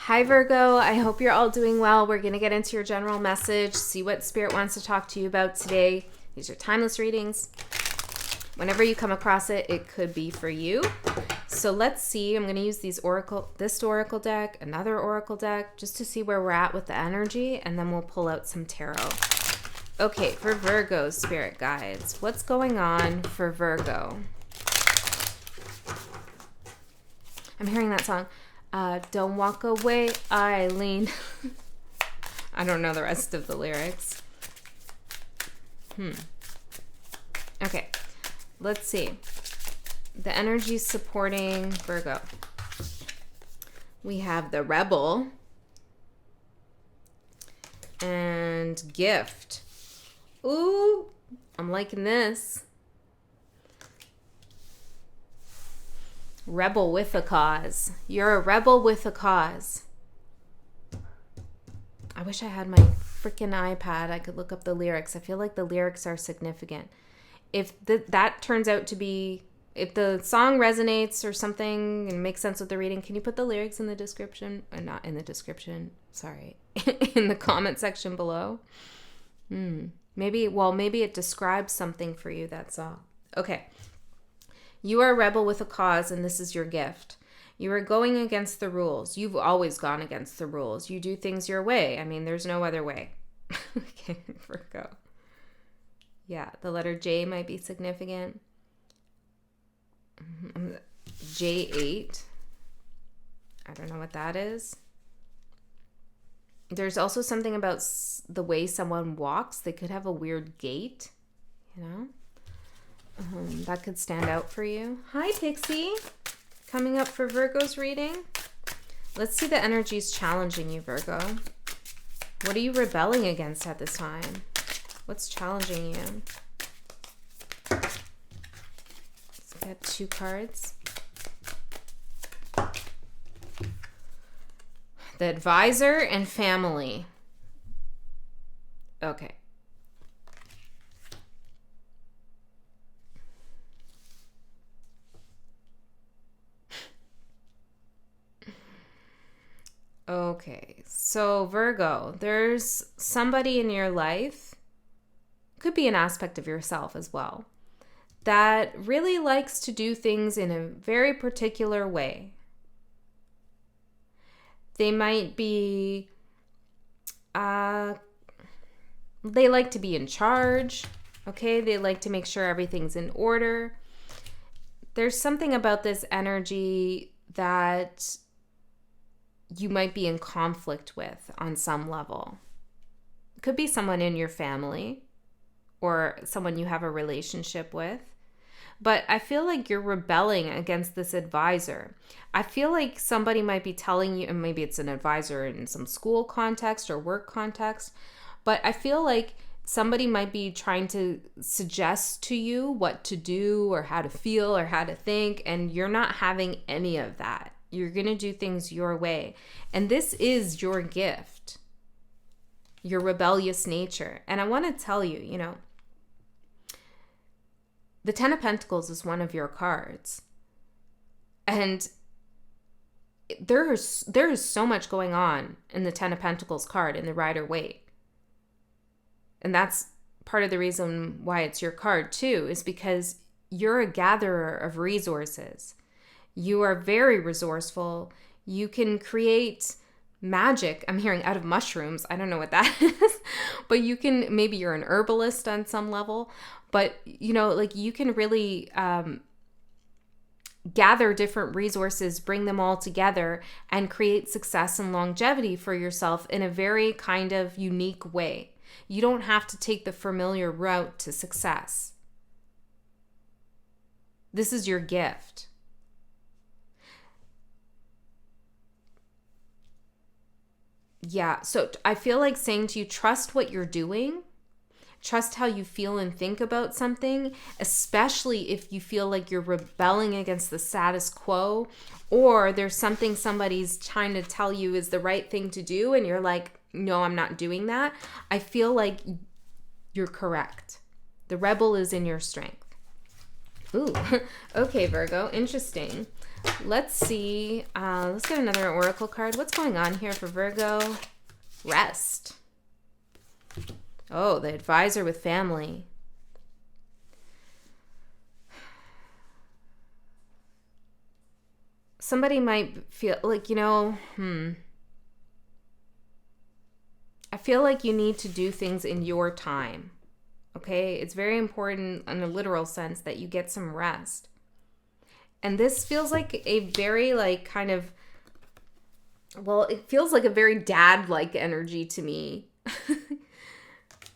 Hi, Virgo. I hope you're all doing well. We're going to get into your general message, see what Spirit wants to talk to you about today. These are timeless readings. Whenever you come across it, it could be for you. So let's see. I'm going to use this oracle deck, another oracle deck, just to see where we're at with the energy, and then we'll pull out some tarot. Okay, for Virgo, Spirit guides, what's going on for Virgo? I'm hearing that song. Don't walk away, Eileen. I don't know the rest of the lyrics. Okay, let's see. The energy supporting Virgo. We have the Rebel and Gift. Ooh, I'm liking this. Rebel with a cause. You're a rebel with a cause. I wish I had my freaking iPad. I could look up the lyrics. I feel like the lyrics are significant. If that turns out to be, if the song resonates or something and makes sense with the reading, can you put the lyrics in the description? Not in the description, sorry. In the comment section below. Maybe it describes something for you, that song. Okay. You are a rebel with a cause, and this is your gift. You are going against the rules. You've always gone against the rules. You do things your way. I mean, there's no other way. Okay, Virgo. Yeah, the letter J might be significant. J8. I don't know what that is. There's also something about the way someone walks. They could have a weird gait, you know? That could stand out for you. Hi, Pixie. Coming up for Virgo's reading. Let's see the energies challenging you, Virgo. What are you rebelling against at this time? What's challenging you? Let's get 2 cards. The Advisor and Family. Okay. Okay, so Virgo, there's somebody in your life, could be an aspect of yourself as well, that really likes to do things in a very particular way. They might be, they like to be in charge, okay? They like to make sure everything's in order. There's something about this energy that you might be in conflict with on some level. It could be someone in your family or someone you have a relationship with. But I feel like you're rebelling against this advisor. I feel like somebody might be telling you, and maybe it's an advisor in some school context or work context, but I feel like somebody might be trying to suggest to you what to do or how to feel or how to think, and you're not having any of that. You're going to do things your way. And this is your gift, your rebellious nature. And I want to tell you, you know, the 10 of Pentacles is one of your cards. And there is so much going on in the 10 of Pentacles card in the Rider-Waite. And that's part of the reason why it's your card too, is because you're a gatherer of resources. You are very resourceful. You can create magic. I'm hearing out of mushrooms. I don't know what that is. But you can, maybe you're an herbalist on some level. But, you know, like you can really gather different resources, bring them all together, and create success and longevity for yourself in a very kind of unique way. You don't have to take the familiar route to success. This is your gift. Yeah, so I feel like saying to you, trust what you're doing. Trust how you feel and think about something, especially if you feel like you're rebelling against the status quo, or there's something somebody's trying to tell you is the right thing to do, and you're like, no, I'm not doing that. I feel like you're correct. The rebel is in your strength. Ooh, okay, Virgo, interesting. Let's see. Let's get another oracle card. What's going on here for Virgo? Rest. Oh, the advisor with family. Somebody might feel like, I feel like you need to do things in your time. Okay? It's very important in a literal sense that you get some rest. And this feels like a very it feels like a very dad-like energy to me.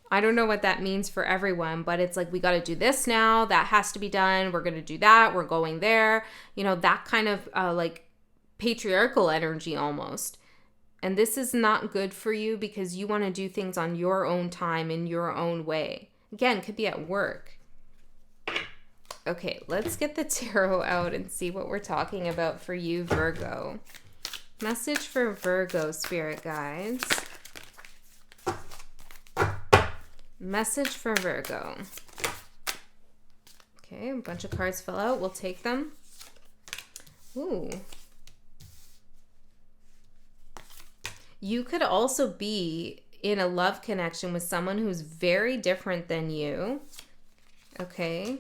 I don't know what that means for everyone, but it's like, we got to do this now. That has to be done. We're going to do that. We're going there. That kind of patriarchal energy almost. And this is not good for you because you want to do things on your own time in your own way. Again, could be at work. Okay, let's get the tarot out and see what we're talking about for you, Virgo. Message for Virgo, spirit guides. Message for Virgo. Okay, a bunch of cards fell out. We'll take them. Ooh. You could also be in a love connection with someone who's very different than you. Okay.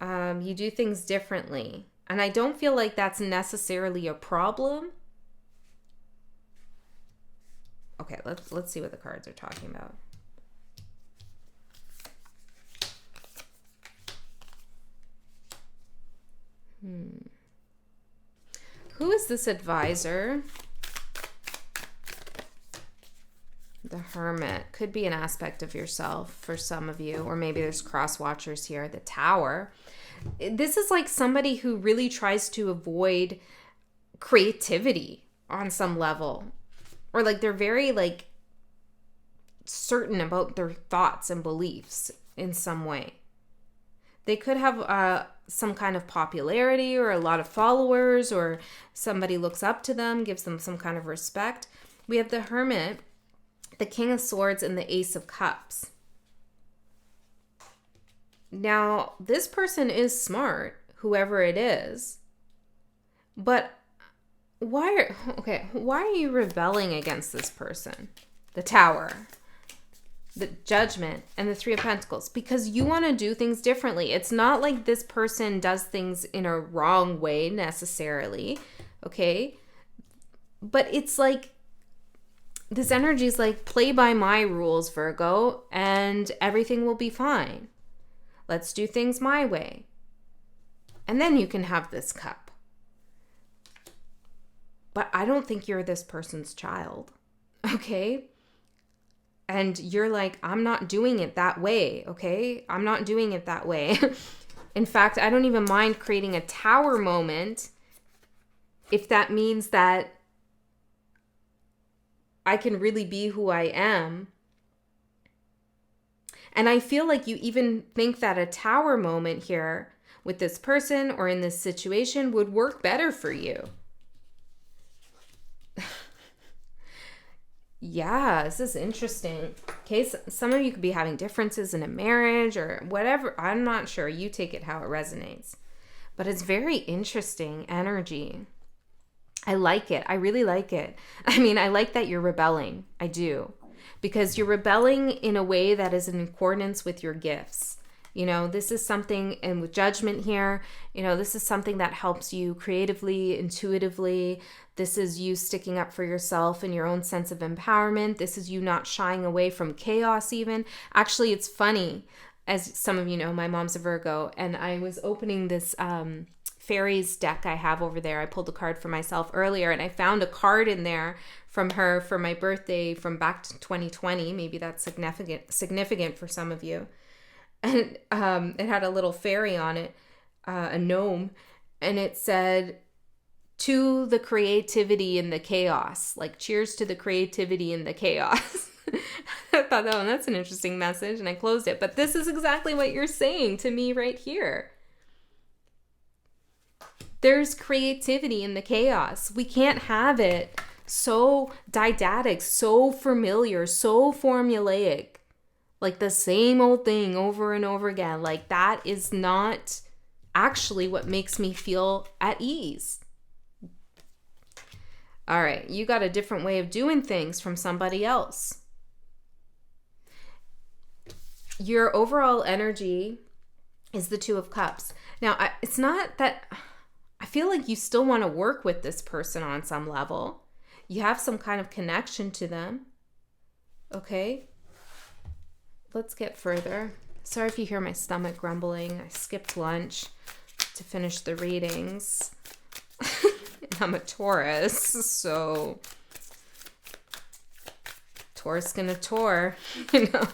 You do things differently. And I don't feel like that's necessarily a problem. Okay, let's see what the cards are talking about. Who is this advisor? The Hermit. Could be an aspect of yourself for some of you, or maybe there's cross watchers here. The Tower. This is like somebody who really tries to avoid creativity on some level, or like they're very certain about their thoughts and beliefs in some way. They could have some kind of popularity or a lot of followers, or somebody looks up to them, gives them some kind of respect. We have the Hermit, the King of Swords, and the Ace of Cups. Now, this person is smart, whoever it is, but why are you rebelling against this person? The Tower, the Judgment, and the Three of Pentacles, because you want to do things differently. It's not like this person does things in a wrong way necessarily, okay? But it's like, this energy is like, play by my rules, Virgo, and everything will be fine. Let's do things my way. And then you can have this cup. But I don't think you're this person's child, okay? And you're like, I'm not doing it that way, okay? I'm not doing it that way. In fact, I don't even mind creating a tower moment if that means that I can really be who I am. And I feel like you even think that a tower moment here with this person or in this situation would work better for you. Yeah, this is interesting. Okay, so some of you could be having differences in a marriage or whatever. I'm not sure. You take it how it resonates. But it's very interesting energy. I like it. I really like it. I mean, I like that you're rebelling. I do. Because you're rebelling in a way that is in accordance with your gifts. This is something, and with Judgment here, this is something that helps you creatively, intuitively. This is you sticking up for yourself and your own sense of empowerment. This is you not shying away from chaos even. Actually, it's funny. As some of you know, my mom's a Virgo, and I was opening this fairies deck I have over there. I pulled a card for myself earlier, and I found a card in there from her for my birthday from back to 2020. Maybe that's significant for some of you. And it had a little fairy on it, a gnome, and it said, "To the creativity in the chaos." Like, cheers to the creativity in the chaos. I thought, oh, that's an interesting message, and I closed it. But this is exactly what you're saying to me right here. There's creativity in the chaos. We can't have it so didactic, so familiar, so formulaic. Like the same old thing over and over again. Like, that is not actually what makes me feel at ease. All right, you got a different way of doing things from somebody else. Your overall energy is the Two of Cups. Now, it's not that I feel like you still want to work with this person on some level. You have some kind of connection to them. Okay? Let's get further. Sorry if you hear my stomach grumbling. I skipped lunch to finish the readings. I'm a Taurus, so Taurus gonna tour, you know.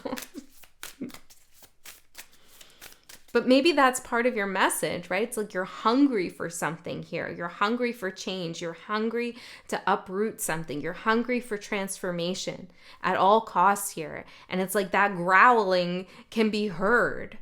But maybe that's part of your message, right? It's like you're hungry for something here. You're hungry for change. You're hungry to uproot something. You're hungry for transformation at all costs here. And it's like that growling can be heard.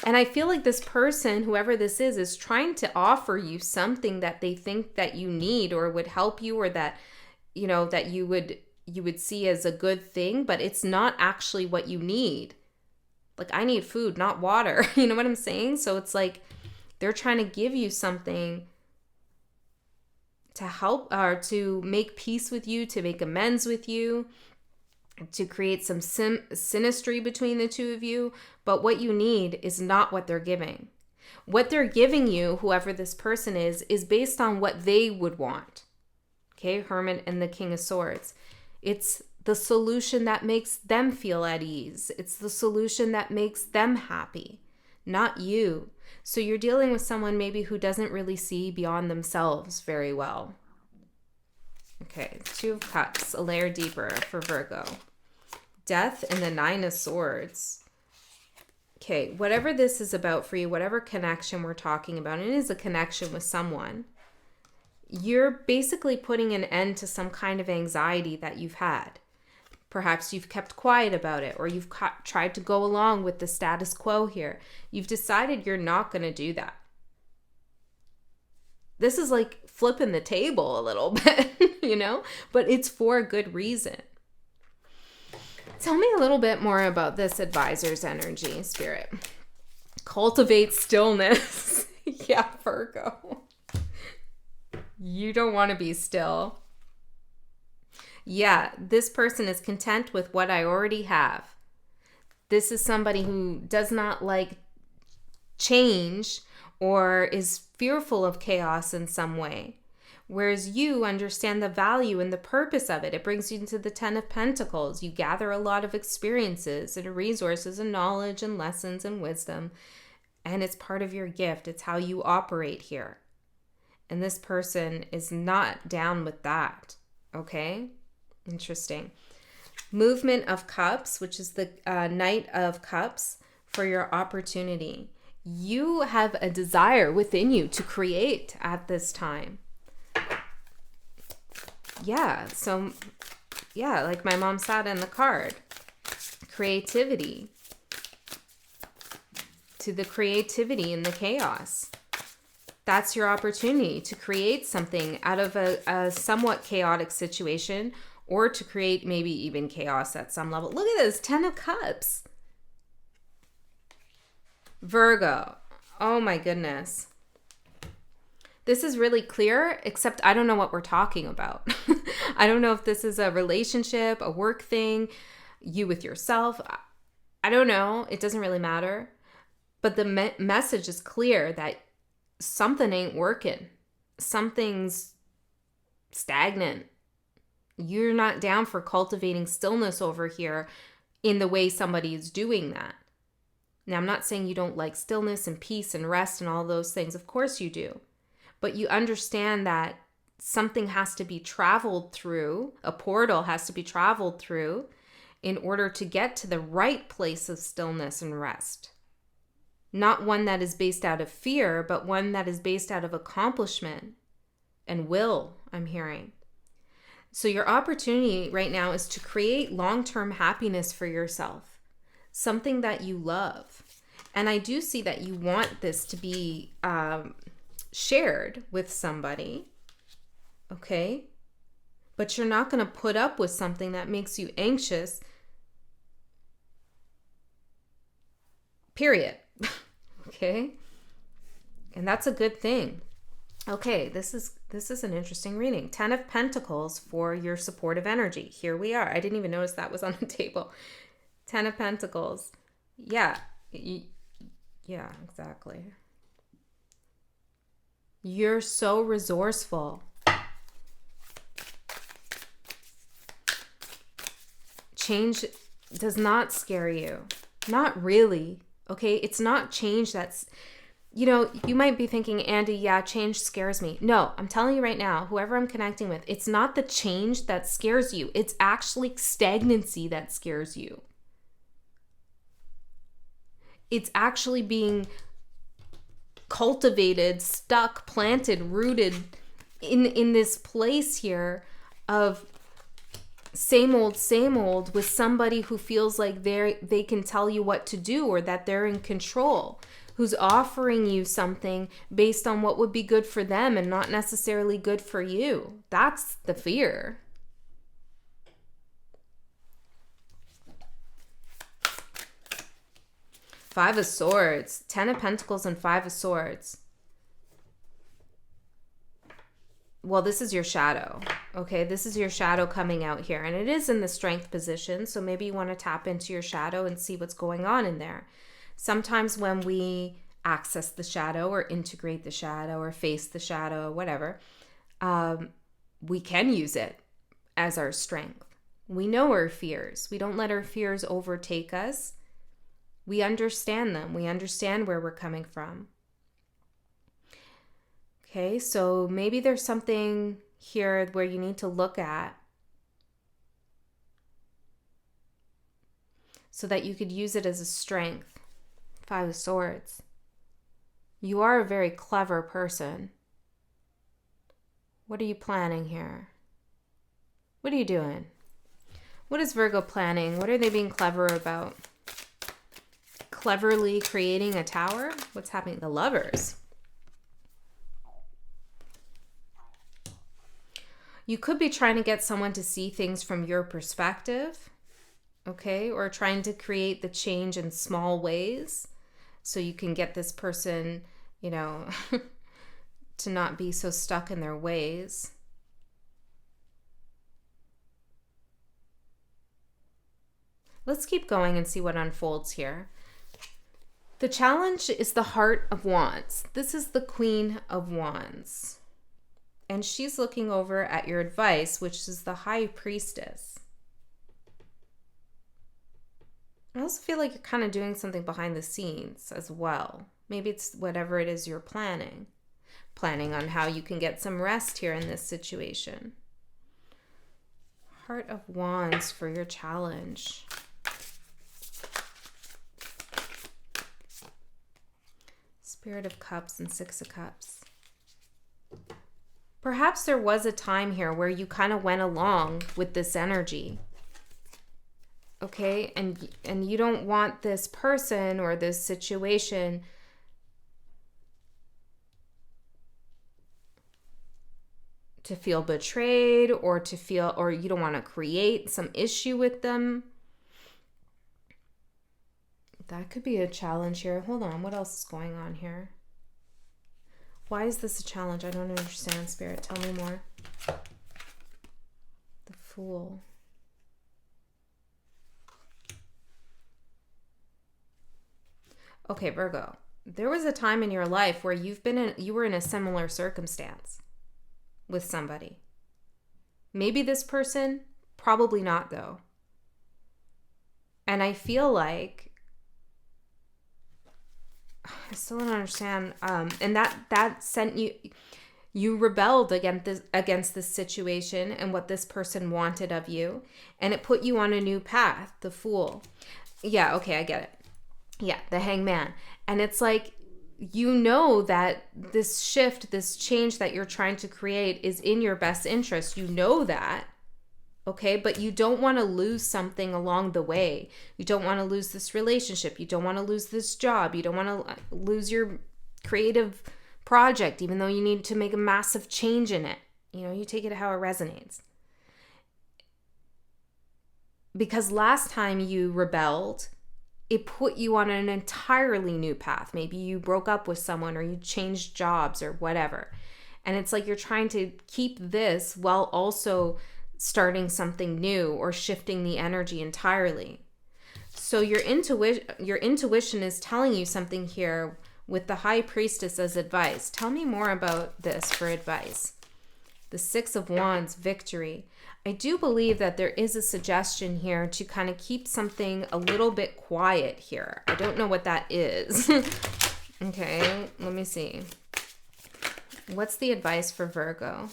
And I feel like this person, whoever this is trying to offer you something that they think that you need or would help you, or that, you know, that you would see as a good thing, but it's not actually what you need. Like, I need food, not water. You know what I'm saying? So it's like they're trying to give you something to help, or to make peace with you, to make amends with you, to create some synastry between the two of you. But what you need is not what they're giving. What they're giving you, whoever this person is based on what they would want. Okay, Hermit and the King of Swords. It's the solution that makes them feel at ease. It's the solution that makes them happy, not you. So you're dealing with someone maybe who doesn't really see beyond themselves very well. Okay, Two of Cups, a layer deeper for Virgo. Death and the Nine of Swords. Okay, whatever this is about for you, whatever connection we're talking about, and it is a connection with someone, you're basically putting an end to some kind of anxiety that you've had. Perhaps you've kept quiet about it, or you've tried to go along with the status quo here. You've decided you're not going to do that. This is like flipping the table a little bit, you know, but it's for a good reason. Tell me a little bit more about this advisor's energy, Spirit. Cultivate stillness. Yeah, Virgo. You don't want to be still. Yeah, this person is content with what I already have. This is somebody who does not like change or is fearful of chaos in some way. Whereas you understand the value and the purpose of it. It brings you into the Ten of Pentacles. You gather a lot of experiences and resources and knowledge and lessons and wisdom. And it's part of your gift. It's how you operate here. And this person is not down with that. Okay? Interesting. Movement of Cups, which is the Knight of Cups, for your opportunity. You have a desire within you to create at this time. Yeah, so, yeah, like my mom said in the card, creativity. To the creativity in the chaos. That's your opportunity to create something out of a somewhat chaotic situation, or to create maybe even chaos at some level. Look at this, 10 of Cups. Virgo. Oh my goodness. This is really clear, except I don't know what we're talking about. I don't know if this is a relationship, a work thing, you with yourself. I don't know. It doesn't really matter. But the message is clear that something ain't working. Something's stagnant. You're not down for cultivating stillness over here in the way somebody is doing that. Now, I'm not saying you don't like stillness and peace and rest and all those things. Of course you do. But you understand that something has to be traveled through, a portal has to be traveled through in order to get to the right place of stillness and rest. Not one that is based out of fear, but one that is based out of accomplishment and will, I'm hearing. So your opportunity right now is to create long-term happiness for yourself, something that you love. And I do see that you want this to be shared with somebody, okay? but you're not going to put up with something that makes you anxious. Period. Okay? And that's a good thing. Okay, this is an interesting reading. 10 of Pentacles for your supportive energy. Here we are. I didn't even notice that was on the table. 10 of Pentacles. Yeah. Yeah, exactly. You're so resourceful. Change does not scare you. Not really. Okay? It's not change that's... you might be thinking, Andy, yeah, change scares me. No, I'm telling you right now, whoever I'm connecting with, it's not the change that scares you. It's actually stagnancy that scares you. It's actually being cultivated, stuck, planted, rooted in this place here of same old with somebody who feels like they can tell you what to do or that they're in control, who's offering you something based on what would be good for them and not necessarily good for you. That's the fear. Five of Swords, 10 of Pentacles and 5 of Swords. Well, this is your shadow, okay? This is your shadow coming out here, and it is in the strength position, so maybe you want to tap into your shadow and see what's going on in there. Sometimes when we access the shadow or integrate the shadow or face the shadow, whatever, we can use it as our strength. We know our fears. We don't let our fears overtake us. We understand them. We understand where we're coming from. Okay, so maybe there's something here where you need to look at so that you could use it as a strength. 5 of Swords. You are a very clever person. What are you planning here? What are you doing? What is Virgo planning? What are they being clever about? Cleverly creating a tower? What's happening? The Lovers. You could be trying to get someone to see things from your perspective, okay? Or trying to create the change in small ways so you can get this person, to not be so stuck in their ways. Let's keep going and see what unfolds here. The challenge is the Heart of Wands. This is the Queen of Wands. And she's looking over at your advice, which is the High Priestess. I also feel like you're kind of doing something behind the scenes as well. Maybe it's whatever it is you're planning. Planning on how you can get some rest here in this situation. Heart of Wands for your challenge. Spirit of Cups and 6 of Cups. Perhaps there was a time here where you kind of went along with this energy. Okay? And you don't want this person or this situation to feel betrayed or you don't want to create some issue with them. That could be a challenge here. Hold on. What else is going on here? Why is this a challenge? I don't understand, Spirit. Tell me more. The Fool. Okay, Virgo. There was a time in your life where you were in a similar circumstance with somebody. Maybe this person, probably not though. And I feel like I still don't understand. And that sent you rebelled against this situation and what this person wanted of you. And it put you on a new path, the Fool. Yeah, okay, I get it. Yeah, the Hangman. And it's like, that this shift, this change that you're trying to create is in your best interest. You know that. Okay, but you don't want to lose something along the way. You don't want to lose this relationship. You don't want to lose this job. You don't want to lose your creative project, even though you need to make a massive change in it. You take it how it resonates. because last time you rebelled, it put you on an entirely new path. Maybe you broke up with someone or you changed jobs or whatever. And it's like you're trying to keep this while also starting something new or shifting the energy entirely. So your intuition is telling you something here with the High Priestess as advice. Tell me more about this for advice. The Six of Wands, victory. I do believe that there is a suggestion here to kind of keep something a little bit quiet here. I don't know what that is. Okay, let me see. What's the advice for Virgo?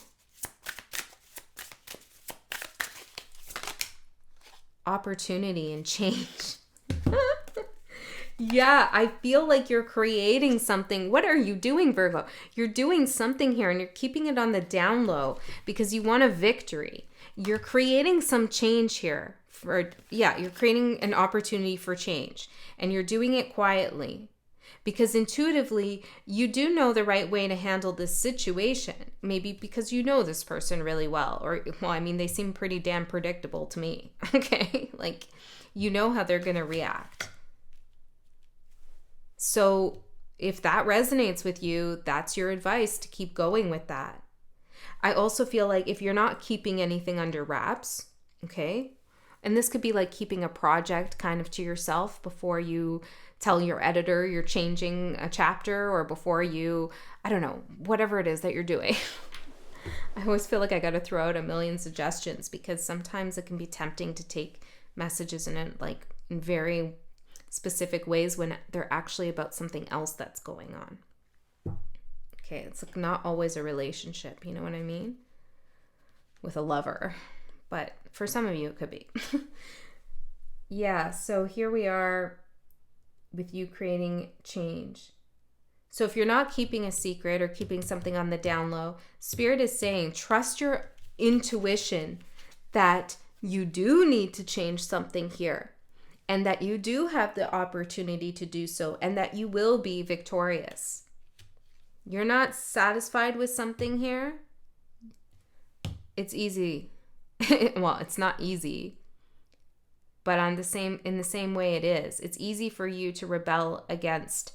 Opportunity and change. Yeah, I feel like you're creating something. What are you doing, Virgo? You're doing something here and you're keeping it on the down low because you want a victory. You're creating some change here. You're creating an opportunity for change and you're doing it quietly because intuitively you do know the right way to handle this situation. Maybe because you know this person really well, they seem pretty damn predictable to me. Okay, like you know how they're going to react. So if that resonates with you, that's your advice, to keep going with that. I also feel like if you're not keeping anything under wraps, okay, and this could be like keeping a project kind of to yourself before you tell your editor you're changing a chapter, or before you, I don't know, whatever it is that you're doing. I always feel like I got to throw out a million suggestions because sometimes it can be tempting to take messages in very specific ways when they're actually about something else that's going on. Okay, it's like not always a relationship, you know what I mean? With a lover. But for some of you, it could be. Yeah, so here we are with you creating change. So if you're not keeping a secret or keeping something on the down low, Spirit is saying, trust your intuition that you do need to change something here, and that you do have the opportunity to do so, and that you will be victorious. You're not satisfied with something here. It's easy. Well, it's not easy, but in the same way it is. It's easy for you to rebel against.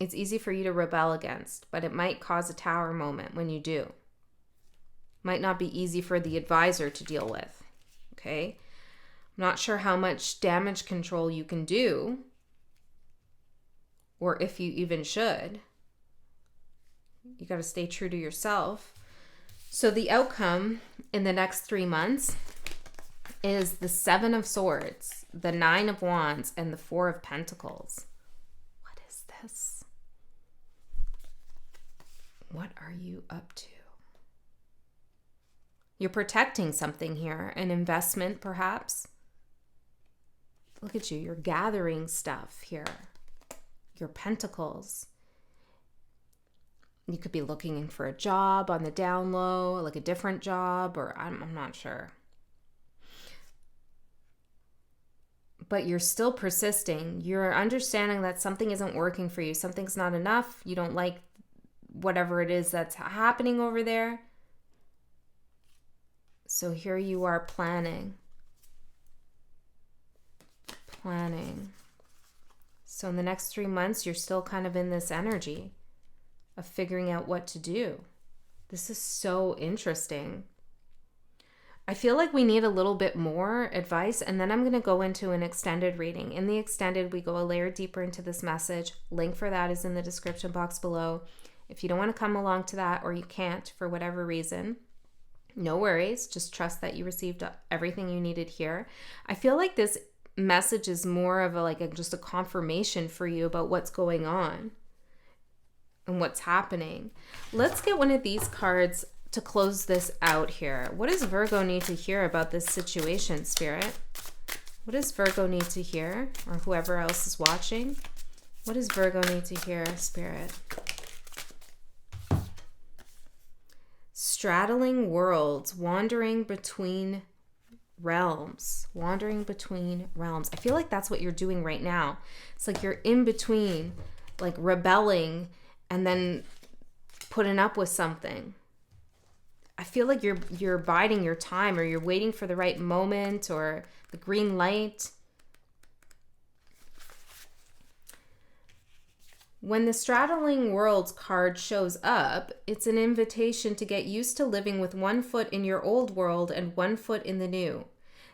It's easy for you to rebel against, but it might cause a tower moment when you do. Might not be easy for the advisor to deal with, okay? I'm not sure how much damage control you can do, or if you even should. You got to stay true to yourself. So the outcome in the next 3 months is the Seven of Swords, the Nine of Wands, and the Four of Pentacles. What is this? What are you up to? You're protecting something here, an investment perhaps. Look at you, you're gathering stuff here. Your pentacles. You could be looking for a job on the down low, like a different job, or I'm not sure. But you're still persisting. You're understanding that something isn't working for you. Something's not enough. You don't like whatever it is that's happening over there. So here you are planning. So in the next 3 months, you're still kind of in this energy of figuring out what to do. This is so interesting. I feel like we need a little bit more advice, and then I'm going to go into an extended reading. In the extended, we go a layer deeper into this message. Link for that is in the description box below. If you don't want to come along to that, or you can't for whatever reason, no worries. Just trust that you received everything you needed here. I feel like this message is more of just a confirmation for you about what's going on and what's happening. Let's get one of these cards to close this out here. What does Virgo need to hear about this situation, Spirit? What does Virgo need to hear? Or whoever else is watching? What does Virgo need to hear, Spirit? Straddling worlds, wandering between realms. I feel like that's what you're doing right now. It's like you're in between, like rebelling and then putting up with something. I feel like you're biding your time, or you're waiting for the right moment or the green light. When the straddling worlds card shows up, it's an invitation to get used to living with one foot in your old world and one foot in the new.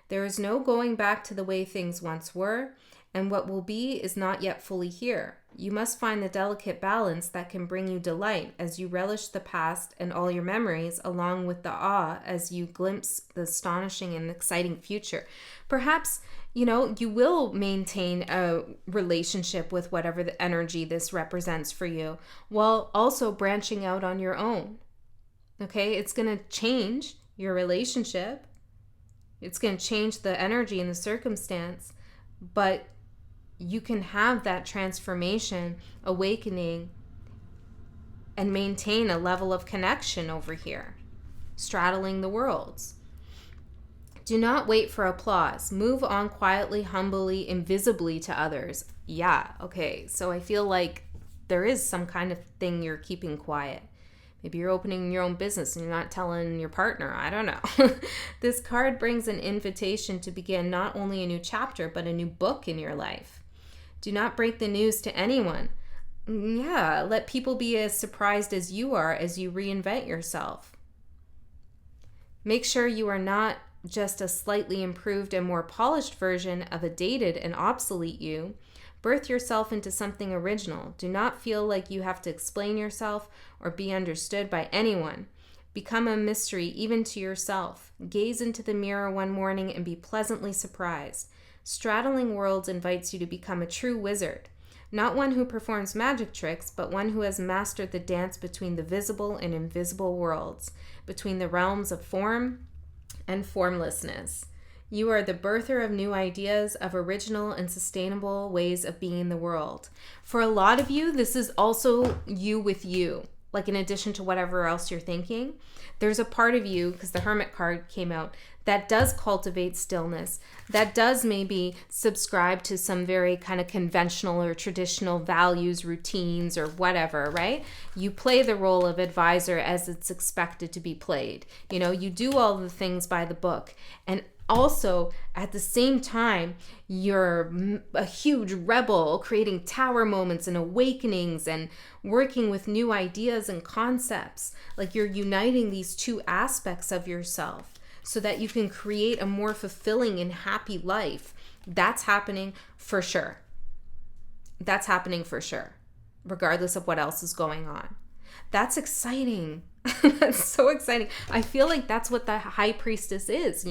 There is no going back to the way things once were, and what will be is not yet fully here. You must find the delicate balance that can bring you delight as you relish the past and all your memories, along with the awe as you glimpse the astonishing and exciting future. Perhaps, you will maintain a relationship with whatever the energy this represents for you, while also branching out on your own. Okay, it's going to change your relationship. It's going to change the energy and the circumstance, but you can have that transformation, awakening, and maintain a level of connection over here, straddling the worlds. Do not wait for applause. Move on quietly, humbly, invisibly to others. Yeah, okay, so I feel like there is some kind of thing you're keeping quiet. Maybe you're opening your own business and you're not telling your partner. I don't know. This card brings an invitation to begin not only a new chapter, but a new book in your life. Do not break the news to anyone. Yeah, let people be as surprised as you are as you reinvent yourself. Make sure you are not just a slightly improved and more polished version of a dated and obsolete you. Birth yourself into something original. Do not feel like you have to explain yourself or be understood by anyone. Become a mystery even to yourself. Gaze into the mirror one morning and be pleasantly surprised. Straddling Worlds invites you to become a true wizard. Not one who performs magic tricks, but one who has mastered the dance between the visible and invisible worlds, between the realms of form and formlessness. You are the birther of new ideas, of original and sustainable ways of being in the world. For a lot of you, this is also you with you. Like, in addition to whatever else you're thinking, there's a part of you, because the Hermit card came out, that does cultivate stillness, that does maybe subscribe to some very kind of conventional or traditional values, routines, or whatever, right? You play the role of advisor as it's expected to be played. You do all the things by the book. And also, at the same time, you're a huge rebel, creating tower moments and awakenings and working with new ideas and concepts. Like, you're uniting these two aspects of yourself so that you can create a more fulfilling and happy life. That's happening for sure. That's happening for sure, regardless of what else is going on. That's exciting. That's so exciting. I feel like that's what the High Priestess is,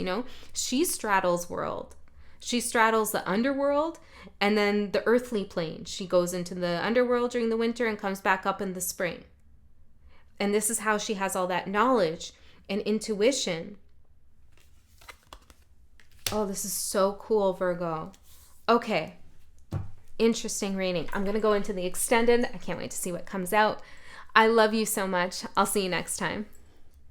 She straddles world. She straddles the underworld and then the earthly plane. She goes into the underworld during the winter and comes back up in the spring. And this is how she has all that knowledge and intuition. Oh, this is so cool, Virgo. Okay. Interesting reading. I'm going to go into the extended. I can't wait to see what comes out. I love you so much. I'll see you next time.